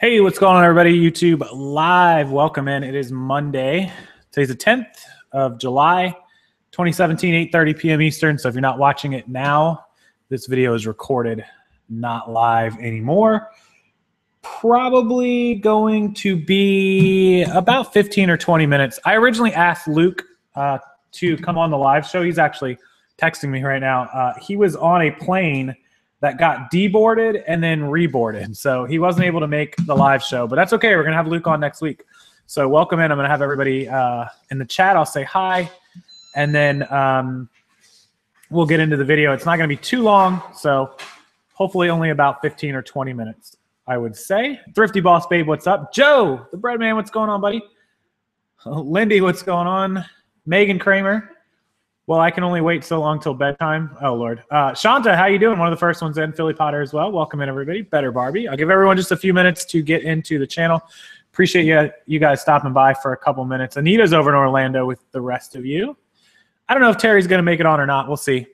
Hey, what's going on, everybody? YouTube Live. Welcome in. It is Monday. Today's the 10th of July, 2017, 8:30 p.m. Eastern. So if you're not watching it now, this video is recorded, not live anymore. Probably going to be about 15 or 20 minutes. I originally asked Luke to come on the live show. He's actually texting me right now. He was on a plane that got deboarded and then reboarded. So he wasn't able to make the live show, but that's okay. We're going to have Luke on next week. So welcome in. I'm going to have everybody in the chat. I'll say hi, and then we'll get into the video. It's not going to be too long, so hopefully only about 15 or 20 minutes, I would say. Thrifty Boss Babe, what's up? Joe, the bread man, what's going on, buddy? Lindy, what's going on? Megan Kramer. Well, I can only wait so long till bedtime. Oh, Lord. Shanta, how you doing? One of the first ones in. Philly Potter as well. Welcome in, everybody. Better Barbie. I'll give everyone just a few minutes to get into the channel. Appreciate you guys stopping by for a couple minutes. Anita's over in Orlando with the rest of you. I don't know if Terry's going to make it on or not. We'll see.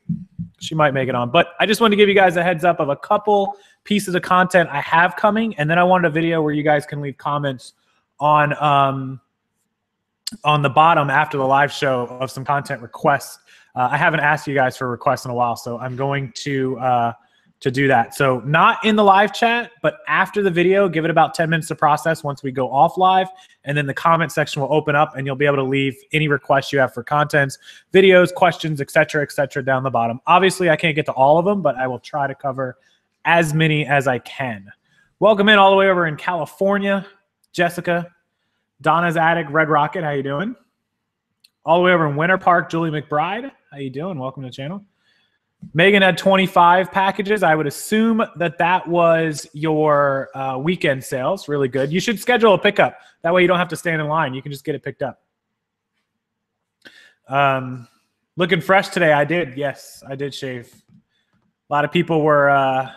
She might make it on. But I just wanted to give you guys a heads up of a couple pieces of content I have coming. And then I wanted a video where you guys can leave comments on the bottom after the live show of some content requests. I haven't asked you guys for requests in a while, so I'm going to do that. So not in the live chat, but after the video, give it about 10 minutes to process once we go off live, and then the comment section will open up, and you'll be able to leave any requests you have for contents, videos, questions, et cetera, down the bottom. Obviously, I can't get to all of them, but I will try to cover as many as I can. Welcome in all the way over in California, Jessica. Donna's Attic, Red Rocket, how you doing? All the way over in Winter Park, Julie McBride, how you doing? Welcome to the channel. Megan had 25 packages. I would assume that that was your weekend sales. Really good. You should schedule a pickup. That way you don't have to stand in line. You can just get it picked up. Looking fresh today. I did. Yes, I did shave. A lot of people were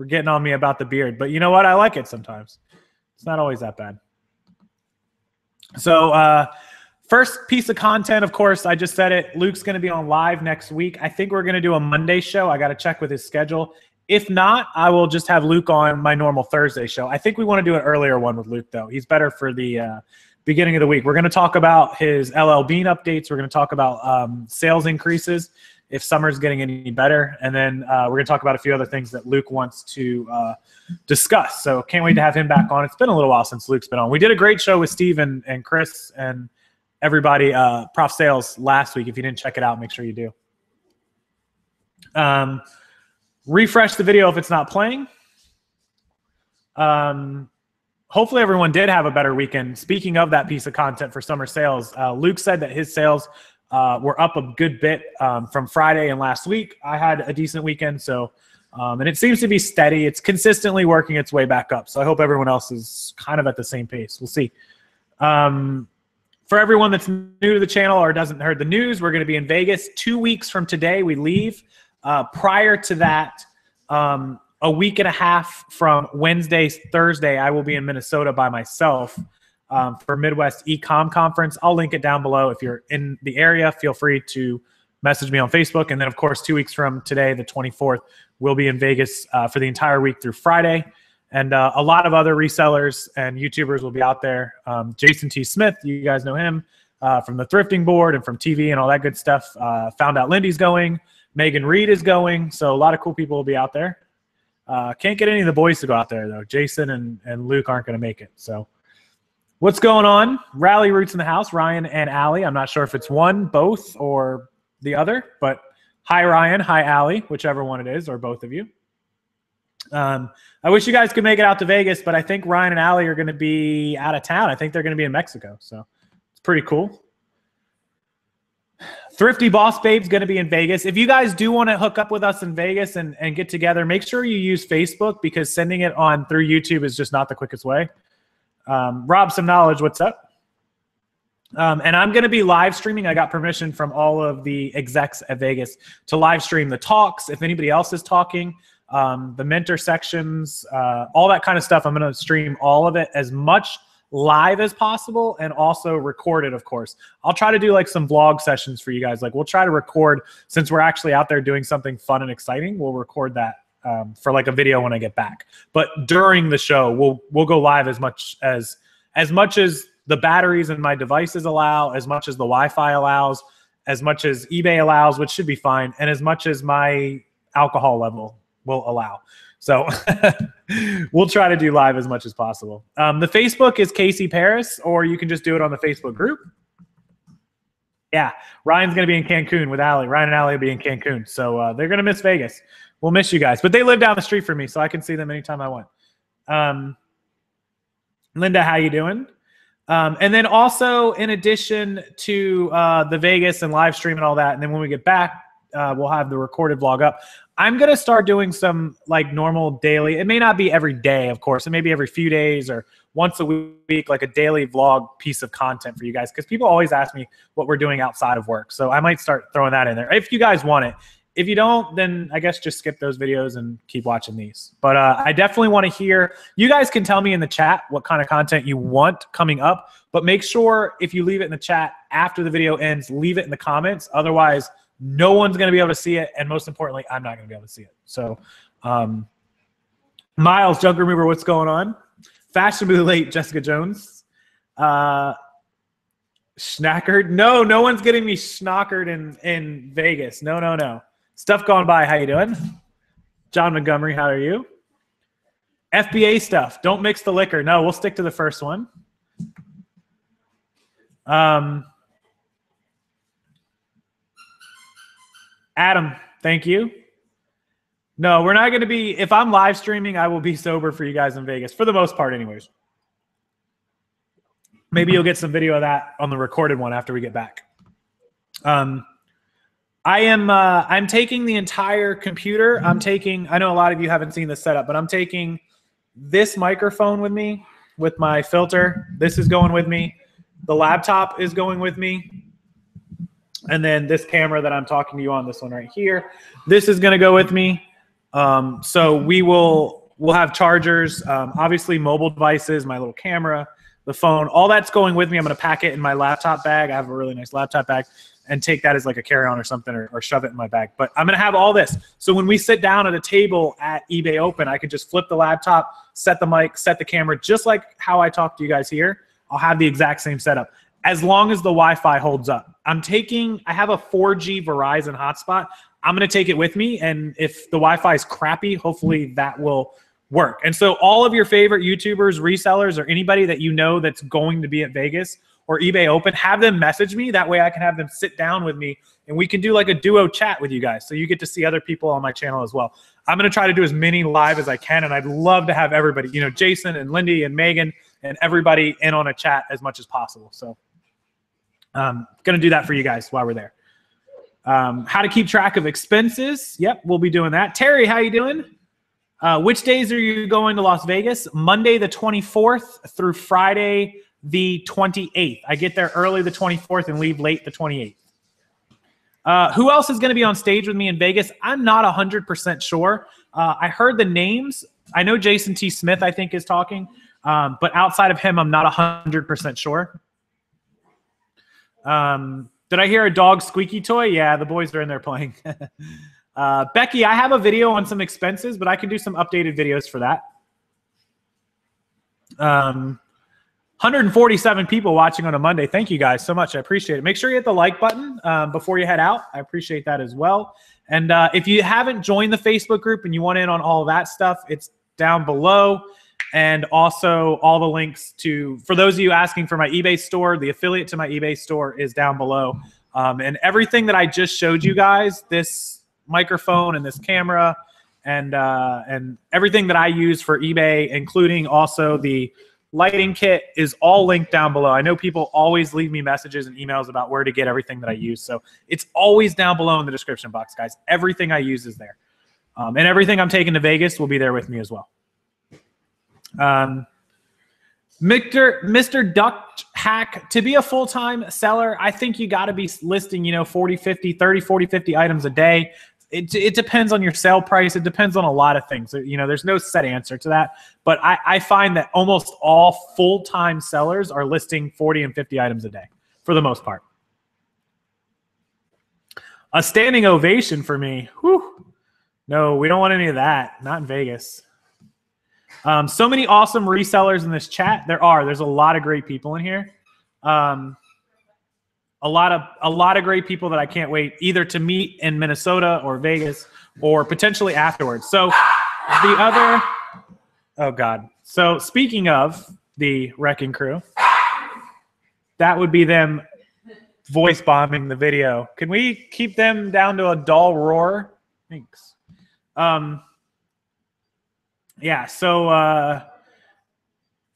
getting on me about the beard, but you know what? I like it sometimes. It's not always that bad. So first piece of content, of course, I just said it. Luke's going to be on live next week. I think we're going to do a Monday show. I got to check with his schedule. If not, I will just have Luke on my normal Thursday show. I think we want to do an earlier one with Luke, though. He's better for the beginning of the week. We're going to talk about his LL Bean updates. We're going to talk about sales increases, if summer's getting any better. And then we're going to talk about a few other things that Luke wants to discuss. So can't wait to have him back on. It's been a little while since Luke's been on. We did a great show with Steve and Chris and everybody, Prof Sales, last week. If you didn't check it out, make sure you do. Refresh the video if it's not playing. Hopefully everyone did have a better weekend. Speaking of that piece of content for summer sales, Luke said that his sales were up a good bit from Friday and last week. I had a decent weekend, so and it seems to be steady. It's consistently working its way back up. So I hope everyone else is kind of at the same pace. We'll see. For everyone that's new to the channel or doesn't heard the news, we're going to be in Vegas 2 weeks from today. We leave. Prior to that, a week and a half from Wednesday, Thursday, I will be in Minnesota by myself for Midwest Ecom Conference. I'll link it down below. If you're in the area, feel free to message me on Facebook. And then, of course, 2 weeks from today, the 24th, we'll be in Vegas for the entire week through Friday. And a lot of other resellers and YouTubers will be out there. Jason T. Smith, you guys know him from the Thrifting Board and from TV and all that good stuff. Found out Lindy's going. Megan Reed is going. So a lot of cool people will be out there. Can't get any of the boys to go out there, though. Jason and Luke aren't going to make it. So what's going on? Rally Roots in the house, Ryan and Allie. I'm not sure if it's one, both, or the other. But hi, Ryan. Hi, Allie, whichever one it is, or both of you. I wish you guys could make it out to Vegas, but I think Ryan and Allie are going to be out of town. I think they're going to be in Mexico, so it's pretty cool. Thrifty Boss Babe's going to be in Vegas. If you guys do want to hook up with us in Vegas and get together, make sure you use Facebook, because sending it on through YouTube is just not the quickest way. Rob Some Knowledge, what's up? And I'm going to be live streaming. I got permission from all of the execs at Vegas to live stream the talks. If anybody else is talking, the mentor sections, all that kind of stuff. I'm going to stream all of it as much live as possible, and also record it, of course. I'll try to do like some vlog sessions for you guys. Like, we'll try to record, since we're actually out there doing something fun and exciting, we'll record that for like a video when I get back. But during the show, we'll go live as much as the batteries in my devices allow, as much as the Wi-Fi allows, as much as eBay allows, which should be fine, and as much as my alcohol level will allow. So we'll try to do live as much as possible. The Facebook is Casey Paris, or you can just do it on the Facebook group. Yeah, Ryan's going to be in Cancun with Allie. Ryan and Allie will be in Cancun. So they're going to miss Vegas. We'll miss you guys. But they live down the street from me, so I can see them anytime I want. Linda, how you doing? And then also, in addition to the Vegas and live stream and all that, and then when we get back, we'll have the recorded vlog up. I'm going to start doing some like normal daily. It may not be every day, of course. It may be every few days or once a week, like a daily vlog piece of content for you guys. Because people always ask me what we're doing outside of work. So I might start throwing that in there if you guys want it. If you don't, then I guess just skip those videos and keep watching these. But I definitely want to hear. You guys can tell me in the chat what kind of content you want coming up. But make sure if you leave it in the chat after the video ends, leave it in the comments. Otherwise, no one's going to be able to see it. And most importantly, I'm not going to be able to see it. So, Miles, Junk Remover, what's going on? Fashionably late, Jessica Jones. Schnackered? No one's getting me schnockered in Vegas. No. Stuff gone by, how you doing? John Montgomery, how are you? FBA stuff. Don't mix the liquor. No, we'll stick to the first one. Adam, thank you. No, we're not going to be, if I'm live streaming, I will be sober for you guys in Vegas, for the most part anyways. Maybe you'll get some video of that on the recorded one after we get back. I'm taking the entire computer. I know a lot of you haven't seen this setup, but I'm taking this microphone with me with my filter. This is going with me. The laptop is going with me. And then this camera that I'm talking to you on, this one right here, this is going to go with me. So we'll have chargers, obviously mobile devices, my little camera, the phone, all that's going with me. I'm going to pack it in my laptop bag. I have a really nice laptop bag, and take that as like a carry-on or something, or shove it in my bag. But I'm going to have all this. So when we sit down at a table at eBay Open, I could just flip the laptop, set the mic, set the camera, just like how I talk to you guys here. I'll have the exact same setup, as long as the Wi-Fi holds up. I have a 4G Verizon hotspot. I'm going to take it with me, and if the Wi-Fi is crappy, hopefully that will work. And so all of your favorite YouTubers, resellers, or anybody that you know that's going to be at Vegas or eBay Open, have them message me. That way I can have them sit down with me, and we can do like a duo chat with you guys, so you get to see other people on my channel as well. I'm going to try to do as many live as I can, and I'd love to have everybody, you know, Jason and Lindy and Megan and everybody in on a chat as much as possible. So going to do that for you guys while we're there. How to keep track of expenses. Yep, we'll be doing that. Terry, how you doing? Which days are you going to Las Vegas? Monday the 24th through Friday the 28th. I get there early the 24th and leave late the 28th. Who else is going to be on stage with me in Vegas? I'm not 100% sure. I heard the names. I know Jason T. Smith, I think, is talking. But outside of him, I'm not 100% sure. Did I hear a dog squeaky toy? Yeah, the boys are in there playing. Becky, I have a video on some expenses, but I can do some updated videos for that. 147 people watching on a Monday. Thank you guys so much. I appreciate it. Make sure you hit the like button before you head out. I appreciate that as well. And if you haven't joined the Facebook group and you want in on all of that stuff, it's down below. And also all the links to, for those of you asking for my eBay store, the affiliate to my eBay store is down below. And everything that I just showed you guys, this microphone and this camera and everything that I use for eBay, including also the lighting kit, is all linked down below. I know people always leave me messages and emails about where to get everything that I use. So it's always down below in the description box, guys. Everything I use is there. And everything I'm taking to Vegas will be there with me as well. Mr. Duck Hack, to be a full-time seller, I think you got to be listing, 40, 50, 30, 40, 50 items a day. It depends on your sale price. It depends on a lot of things. There's no set answer to that. But I find that almost all full-time sellers are listing 40 and 50 items a day for the most part. A standing ovation for me. Whew. No, we don't want any of that. Not in Vegas. So many awesome resellers in this chat. There's a lot of great people in here. A lot of great people that I can't wait either to meet in Minnesota or Vegas or potentially afterwards. So the other, oh God. So speaking of the Wrecking Crew, that would be them voice bombing the video. Can we keep them down to a dull roar? Thanks. Yeah, so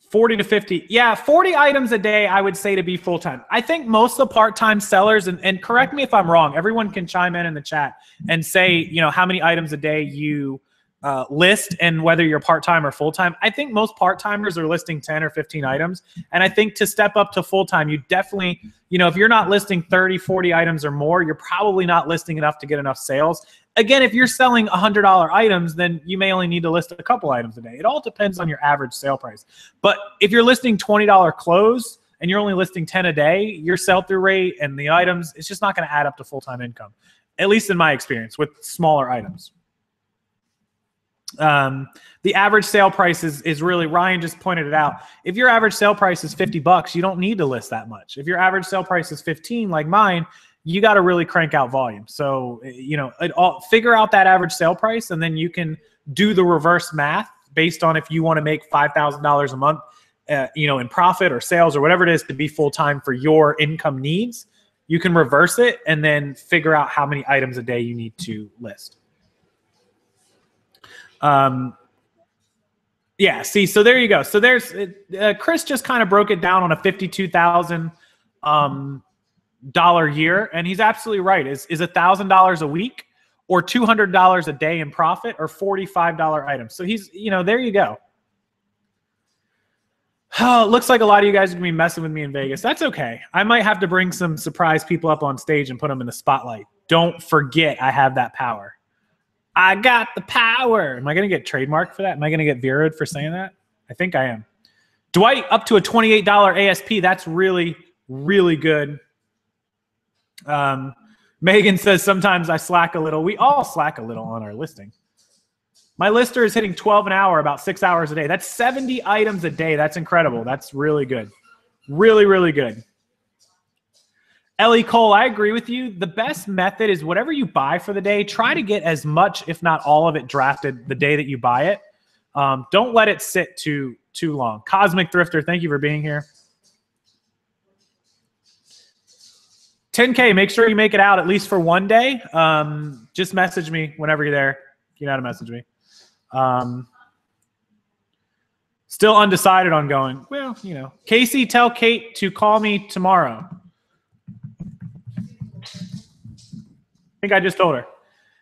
40 to 50. Yeah, 40 items a day, I would say, to be full-time. I think most of the part-time sellers, and correct me if I'm wrong, everyone can chime in the chat and say, you know, how many items a day you list and whether you're part-time or full-time. I think most part-timers are listing 10 or 15 items. And I think to step up to full-time, you definitely, you know, if you're not listing 30, 40 items or more, you're probably not listing enough to get enough sales. Again, if you're selling $100 items, then you may only need to list a couple items a day. It all depends on your average sale price. But if you're listing $20 clothes and you're only listing 10 a day, your sell-through rate and the items, it's just not going to add up to full-time income, at least in my experience with smaller items. The average sale price is really, Ryan just pointed it out. If your average sale price is $50, you don't need to list that much. If your average sale price is 15, like mine, you got to really crank out volume. So, you know, figure out that average sale price, and then you can do the reverse math based on if you want to make $5,000 a month, you know, in profit or sales or whatever it is to be full-time for your income needs. You can reverse it and then figure out how many items a day you need to list. Yeah, see, so there you go. So there's Chris just kind of broke it down on a $52,000 dollar year, and he's absolutely right. Is $1,000 a week or $200 a day in profit or $45 items. So he's, you know, there you go. Oh, it looks like a lot of you guys are gonna be messing with me in Vegas. That's okay. I might have to bring some surprise people up on stage and put them in the spotlight. Don't forget I have that power. I got the power. Am I going to get trademarked for that? Am I going to get veroed for saying that? I think I am. Dwight, up to a $28 ASP. That's really, really good. Megan says, sometimes I slack a little. We all slack a little on our listing. My lister is hitting 12 an hour, about 6 hours a day. That's 70 items a day. That's incredible. That's really good. Really, really good. Ellie Cole, I agree with you. The best method is whatever you buy for the day, try to get as much, if not all of it, drafted the day that you buy it. Don't let it sit too long. Cosmic Thrifter, thank you for being here. 10K, make sure you make it out at least for one day. Just message me whenever you're there. You know how to message me. Still undecided on going. Well, you know. Casey, tell Kate to call me tomorrow. I think I just told her.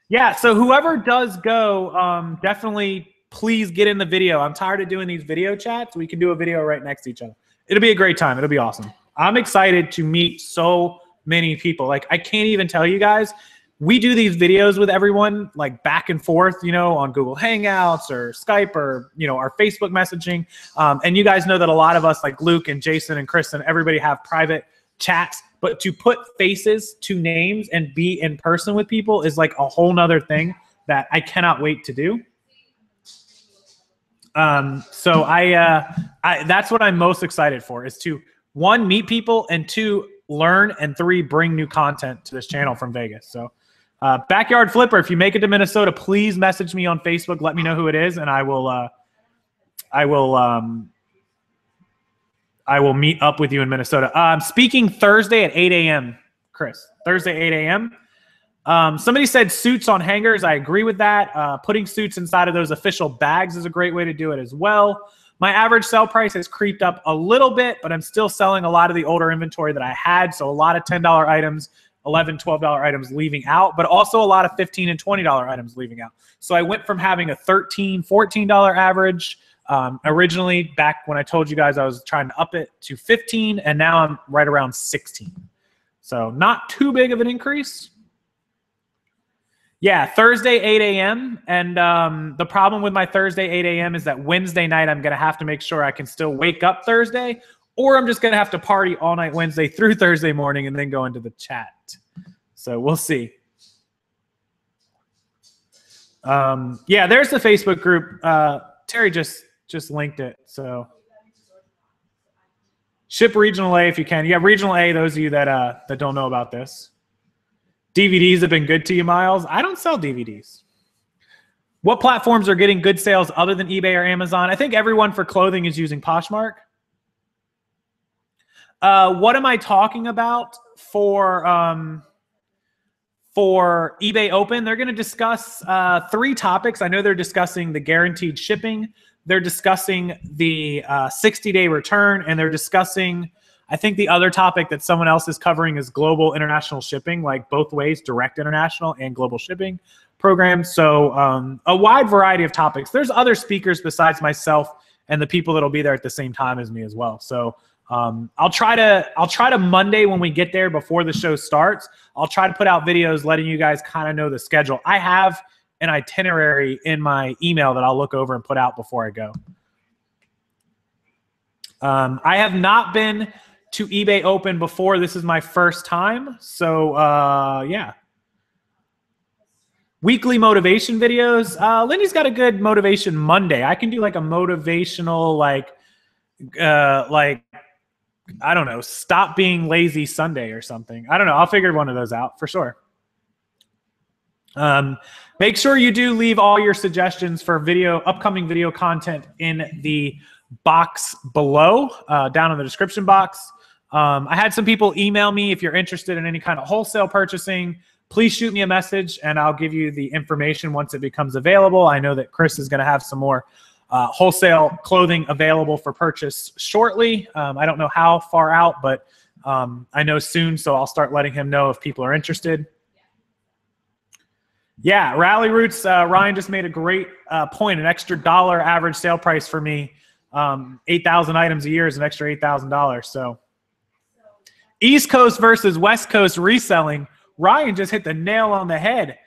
Yeah, so whoever does go, definitely please get in the video. I'm tired of doing these video chats. We can do a video right next to each other. It'll be a great time. It'll be awesome. I'm excited to meet so many people. Like, I can't even tell you guys. We do these videos with everyone, like back and forth, you know, on Google Hangouts or Skype or, you know, our Facebook messaging. And you guys know that a lot of us, like Luke and Jason and Kristen, everybody have private chats. But to put faces to names and be in person with people is like a whole nother thing that I cannot wait to do. So that's what I'm most excited for, is to, 1, meet people, and 2, learn, and 3, bring new content to this channel from Vegas. So Backyard Flipper, if you make it to Minnesota, please message me on Facebook. Let me know who it is, and I will meet up with you in Minnesota. I'm speaking Thursday at 8 a.m., Chris. Thursday, 8 a.m. Somebody said suits on hangers. I agree with that. Putting suits inside of those official bags is a great way to do it as well. My average sell price has creeped up a little bit, but I'm still selling a lot of the older inventory that I had. So a lot of $10 items, $11, $12 items leaving out, but also a lot of $15 and $20 items leaving out. So I went from having a $13, $14 average originally, back when I told you guys I was trying to up it, to 15, and now I'm right around 16. So not too big of an increase. Yeah, Thursday, 8 a.m. And the problem with my Thursday, 8 a.m. is that Wednesday night I'm going to have to make sure I can still wake up Thursday, or I'm just going to have to party all night Wednesday through Thursday morning and then go into the chat. So we'll see. Yeah, there's the Facebook group. Terry just linked it. So ship regional A if you can. Yeah, regional A, those of you that don't know about this. DVDs have been good to you, Miles. I don't sell DVDs. What platforms are getting good sales other than eBay or Amazon? I think everyone for clothing is using Poshmark. What am I talking about for eBay Open? They're going to discuss 3 topics. I know they're discussing the guaranteed shipping. They're discussing the 60-day return, and they're discussing, I think the other topic that someone else is covering is global international shipping, like both ways, direct international and global shipping programs. So a wide variety of topics. There's other speakers besides myself and the people that'll be there at the same time as me as well. So I'll try to Monday when we get there before the show starts, I'll try to put out videos letting you guys kind of know the schedule. I have an itinerary in my email that I'll look over and put out before I go. I have not been to eBay Open before. This is my first time. So yeah. Weekly motivation videos. Lindy's got a good motivation Monday. I can do like a motivational, like I don't know, stop being lazy Sunday or something. I don't know. I'll figure one of those out for sure. Make sure you do leave all your suggestions for upcoming video content in the box below, down in the description box. I had some people email me if you're interested in any kind of wholesale purchasing. Please shoot me a message and I'll give you the information once it becomes available. I know that Chris is going to have some more wholesale clothing available for purchase shortly. I don't know how far out, but I know soon, so I'll start letting him know if people are interested. Yeah, Rally Roots, Ryan just made a great point. An extra $1 average sale price for me. 8,000 items a year is an extra $8,000. So East Coast versus West Coast reselling. Ryan just hit the nail on the head.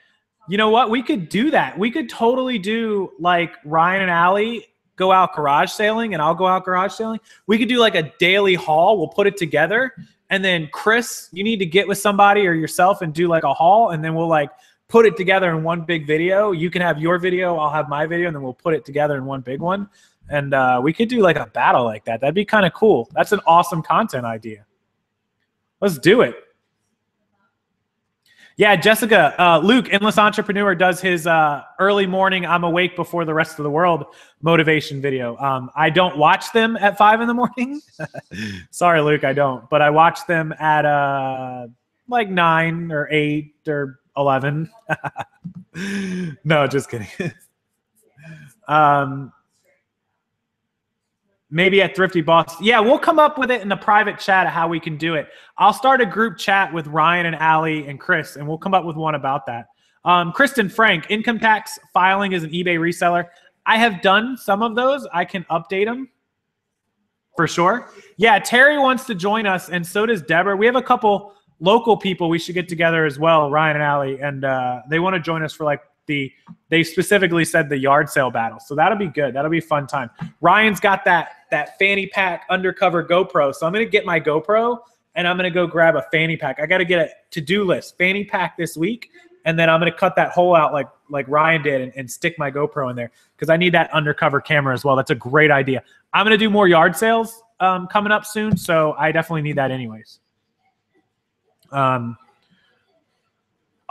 You know what? We could do that. We could totally do like Ryan and Allie go out garage sailing and I'll go out garage sailing. We could do like a daily haul. We'll put it together. And then Chris, you need to get with somebody or yourself and do like a haul. And then we'll like put it together in one big video. You can have your video. I'll have my video. And then we'll put it together in one big one. And we could do like a battle like that. That'd be kind of cool. That's an awesome content idea. Let's do it. Yeah, Jessica, Luke, Endless Entrepreneur, does his early morning, I'm awake before the rest of the world motivation video. I don't watch them at 5 in the morning. Sorry, Luke, I don't. But I watch them at like 9 or 8 or 11. No, just kidding. Maybe at Thrifty Boss. Yeah, we'll come up with it in the private chat of how we can do it. I'll start a group chat with Ryan and Allie and Chris, and we'll come up with one about that. Kristen Frank, income tax filing as an eBay reseller. I have done some of those. I can update them for sure. Yeah, Terry wants to join us, and so does Deborah. We have a couple local people we should get together as well, Ryan and Allie, and they want to join us for like they specifically said the yard sale battle. So that'll be good. That'll be a fun time. Ryan's got that fanny pack undercover GoPro. So I'm going to get my GoPro and I'm going to go grab a fanny pack. I got to get a to-do list, fanny pack this week. And then I'm going to cut that hole out like Ryan did and stick my GoPro in there because I need that undercover camera as well. That's a great idea. I'm going to do more yard sales coming up soon. So I definitely need that anyways.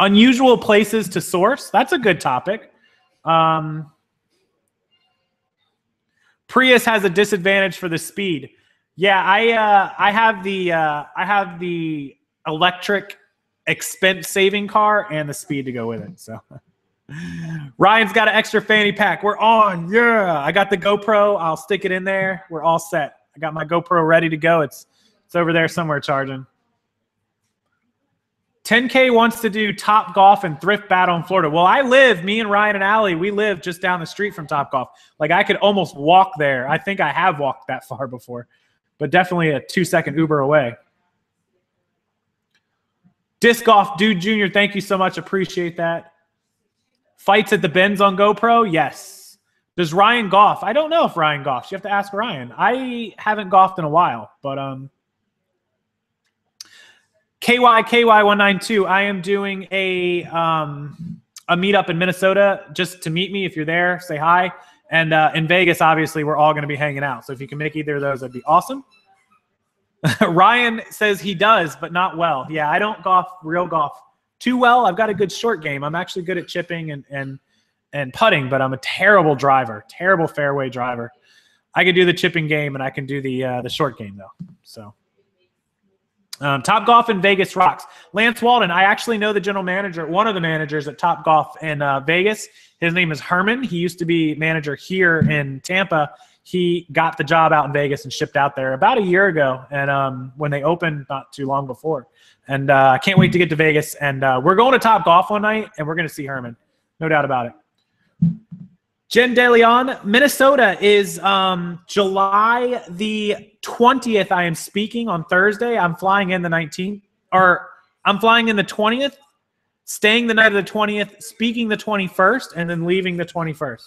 Unusual places to source. That's a good topic. Prius has a disadvantage for the speed. Yeah, I have the electric expense saving car and the speed to go with it. So Ryan's got an extra fanny pack. We're on. Yeah, I got the GoPro. I'll stick it in there. We're all set. I got my GoPro ready to go. It's over there somewhere charging. 10K wants to do Top Golf and Thrift Battle in Florida. Well, me and Ryan and Allie, we live just down the street from Top Golf. Like I could almost walk there. I think I have walked that far before, but definitely a 2-second Uber away. Disc Golf Dude Jr., thank you so much. Appreciate that. Fights at the Benz on GoPro? Yes. Does Ryan golf? I don't know if Ryan golfs. You have to ask Ryan. I haven't golfed in a while, but KY192, I am doing a a meetup in Minnesota just to meet me. If you're there, say hi. And in Vegas, obviously, we're all going to be hanging out. So if you can make either of those, that'd be awesome. Ryan says he does, but not well. Yeah, I don't real golf too well. I've got a good short game. I'm actually good at chipping and putting, but I'm a terrible driver, terrible fairway driver. I can do the chipping game, and I can do the short game, though. So Top Golf in Vegas rocks. Lance Walden, I actually know the general manager, one of the managers at Top Golf in Vegas. His name is Herman. He used to be manager here in Tampa. He got the job out in Vegas and shipped out there about a year ago, and when they opened not too long before. And I can't wait to get to Vegas. And we're going to Top Golf one night, and we're going to see Herman. No doubt about it. Jen DeLeon, Minnesota is July the 20th. I am speaking on Thursday. I'm flying in the 19th, or I'm flying in the 20th, staying the night of the 20th, speaking the 21st, and then leaving the 21st.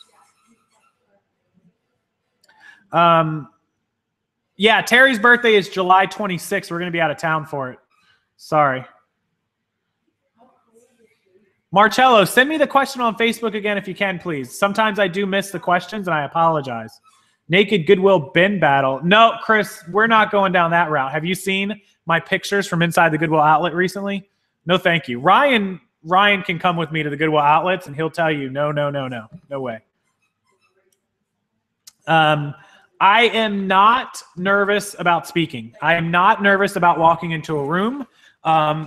Yeah, Terry's birthday is July 26th. We're going to be out of town for it. Sorry. Marcello, send me the question on Facebook again if you can, please. Sometimes I do miss the questions, and I apologize. Naked Goodwill bin battle. No, Chris, we're not going down that route. Have you seen my pictures from inside the Goodwill outlet recently? No, thank you. Ryan can come with me to the Goodwill outlets, and he'll tell you, no way. I am not nervous about speaking. I am not nervous about walking into a room.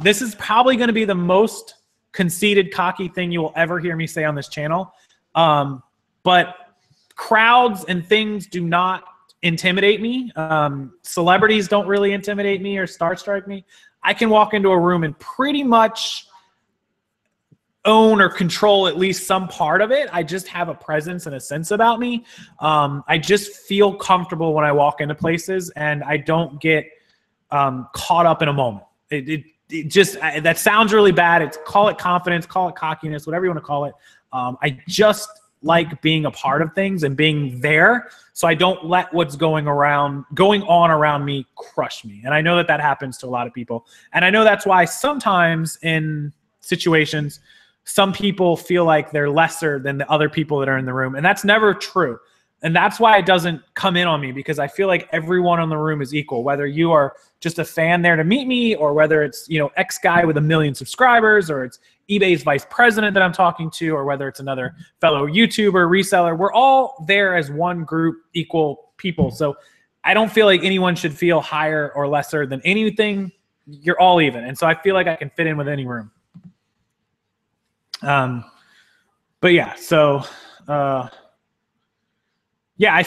This is probably going to be the most conceited, cocky thing you will ever hear me say on this channel. But crowds and things do not intimidate me. Celebrities don't really intimidate me or starstruck me. I can walk into a room and pretty much own or control at least some part of it. I just have a presence and a sense about me. I just feel comfortable when I walk into places, and I don't get caught up in a moment. It just, that sounds really bad. Call it confidence, call it cockiness, whatever you want to call it. I just like being a part of things and being there, so I don't let what's going on around me crush me. And I know that happens to a lot of people. And I know that's why sometimes in situations, some people feel like they're lesser than the other people that are in the room. And that's never true. And that's why it doesn't come in on me, because I feel like everyone in the room is equal, whether you are just a fan there to meet me, or whether it's, X guy with 1 million subscribers, or it's eBay's vice president that I'm talking to, or whether it's another fellow YouTuber, reseller. We're all there as one group, equal people. So I don't feel like anyone should feel higher or lesser than anything. You're all even. And so I feel like I can fit in with any room. But yeah, so, yeah,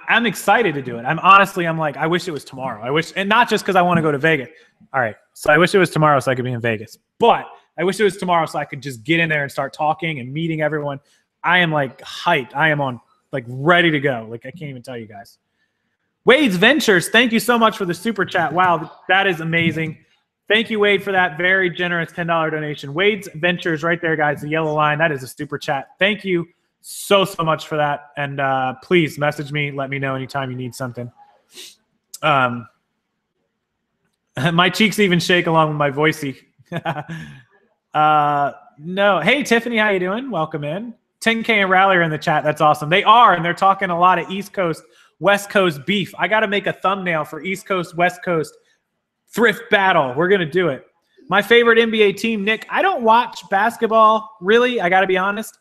I'm excited to do it. I'm like, I wish it was tomorrow. And not just because I want to go to Vegas. All right. So I wish it was tomorrow so I could be in Vegas, but I wish it was tomorrow so I could just get in there and start talking and meeting everyone. I am like hyped. I am on like ready to go. Like, I can't even tell you guys. Wade's Ventures. Thank you so much for the super chat. Wow. That is amazing. Thank you, Wade, for that very generous $10 donation. Wade's Ventures right there, guys. The yellow line. That is a super chat. Thank you so much for that. And please message me. Let me know anytime you need something. My cheeks even shake along with my voicey. No. Hey, Tiffany, how you doing? Welcome in. 10K and Rally are in the chat. That's awesome. They are, and they're talking a lot of East Coast, West Coast beef. I got to make a thumbnail for East Coast, West Coast thrift battle. We're going to do it. My favorite NBA team, Nick, I don't watch basketball, really. I got to be honest.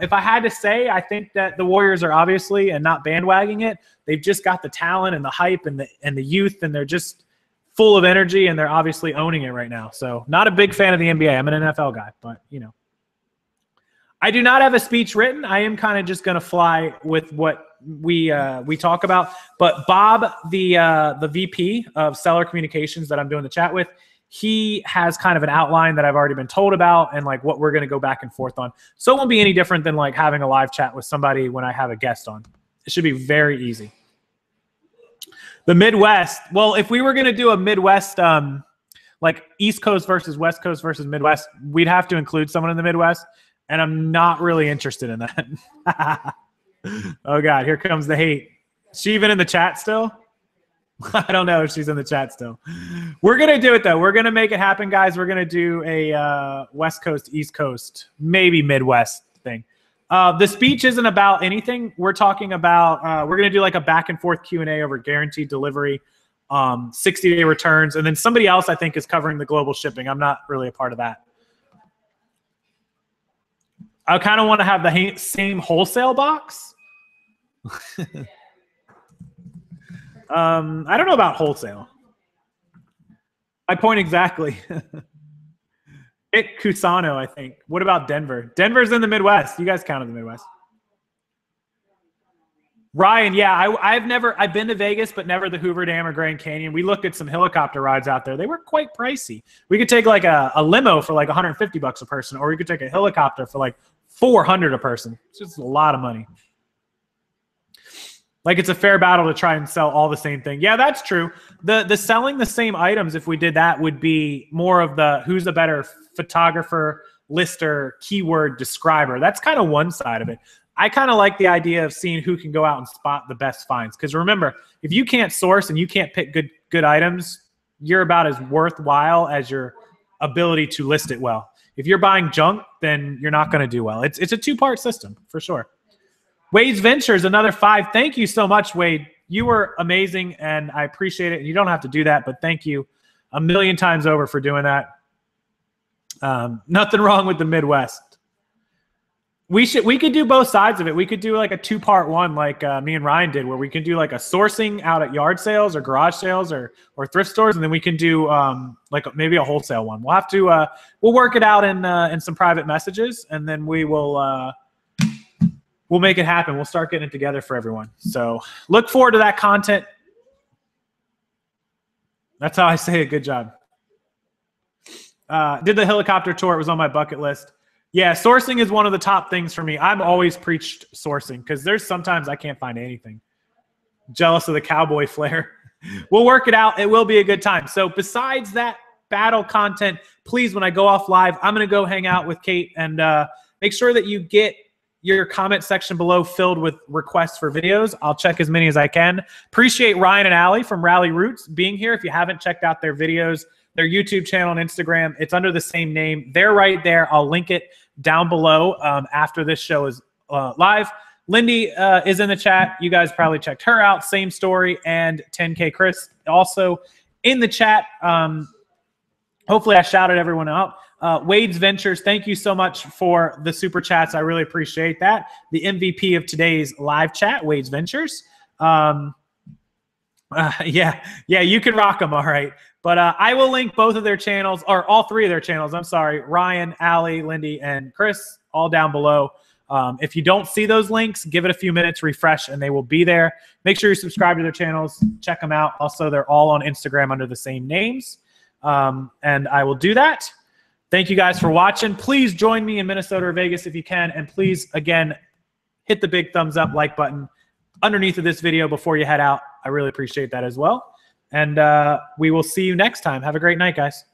If I had to say, I think that the Warriors are obviously, and not bandwagging it, they've just got the talent and the hype and the youth, and they're just full of energy, and they're obviously owning it right now. So not a big fan of the NBA. I'm an NFL guy, but I do not have a speech written. I am kind of just going to fly with what we talk about. But Bob, the VP of Seller Communications that I'm doing the chat with, he has kind of an outline that I've already been told about, and like what we're going to go back and forth on. So it won't be any different than like having a live chat with somebody when I have a guest on. It should be very easy. The Midwest. Well, if we were going to do a Midwest, like East Coast versus West Coast versus Midwest, we'd have to include someone in the Midwest, and I'm not really interested in that. Oh God, here comes the hate. Is she even in the chat still? I don't know if she's in the chat still. We're going to do it, though. We're going to make it happen, guys. We're going to do a West Coast, East Coast, maybe Midwest thing. The speech isn't about anything. We're talking about we're going to do like a back and forth Q&A over guaranteed delivery, 60-day returns, and then somebody else I think is covering the global shipping. I'm not really a part of that. I kind of want to have the same wholesale box. I don't know about wholesale. My point exactly. It Cusano, I think. What about Denver? Denver's in the Midwest. You guys count in the Midwest. Ryan, yeah, I've been to Vegas, but never the Hoover Dam or Grand Canyon. We looked at some helicopter rides out there. They were quite pricey. We could take like a limo for like $150 a person, or we could take a helicopter for like $400 a person. It's just a lot of money. Like it's a fair battle to try and sell all the same thing. Yeah, that's true. The selling the same items, if we did that, would be more of the who's a better photographer, lister, keyword describer. That's kind of one side of it. I kind of like the idea of seeing who can go out and spot the best finds. Because remember, if you can't source and you can't pick good items, you're about as worthwhile as your ability to list it well. If you're buying junk, then you're not going to do well. It's a two-part system for sure. Wade's Ventures, another 5. Thank you so much, Wade. You were amazing, and I appreciate it. You don't have to do that, but thank you a million times over for doing that. Nothing wrong with the Midwest. We could do both sides of it. We could do like a 2-part one like me and Ryan did, where we can do like a sourcing out at yard sales or garage sales or thrift stores, and then we can do like maybe a wholesale one. We'll have to we'll work it out in some private messages, and then we'll make it happen. We'll start getting it together for everyone. So look forward to that content. That's how I say it. Good job. Did the helicopter tour. It was on my bucket list. Yeah, sourcing is one of the top things for me. I've always preached sourcing because there's sometimes I can't find anything. Jealous of the cowboy flair. We'll work it out. It will be a good time. So besides that battle content, please, when I go off live, I'm going to go hang out with Kate and make sure that you get your comment section below filled with requests for videos. I'll check as many as I can. Appreciate Ryan and Allie from Rally Roots being here. If you haven't checked out their videos, their YouTube channel and Instagram, it's under the same name. They're right there. I'll link it down below after this show is live. Lindy is in the chat. You guys probably checked her out. Same story. And 10K Chris also in the chat. Hopefully I shouted everyone out. Wade's Ventures, thank you so much for the super chats. I really appreciate that. The MVP of today's live chat, Wade's Ventures. Yeah, you can rock them, all right. But I will link both of their channels, or all 3 of their channels, I'm sorry, Ryan, Allie, Lindy, and Chris, all down below. If you don't see those links, give it a few minutes, refresh, and they will be there. Make sure you subscribe to their channels. Check them out. Also, they're all on Instagram under the same names. And I will do that. Thank you guys for watching. Please join me in Minnesota or Vegas if you can. And please, again, hit the big thumbs up, like button underneath of this video before you head out. I really appreciate that as well. And we will see you next time. Have a great night, guys.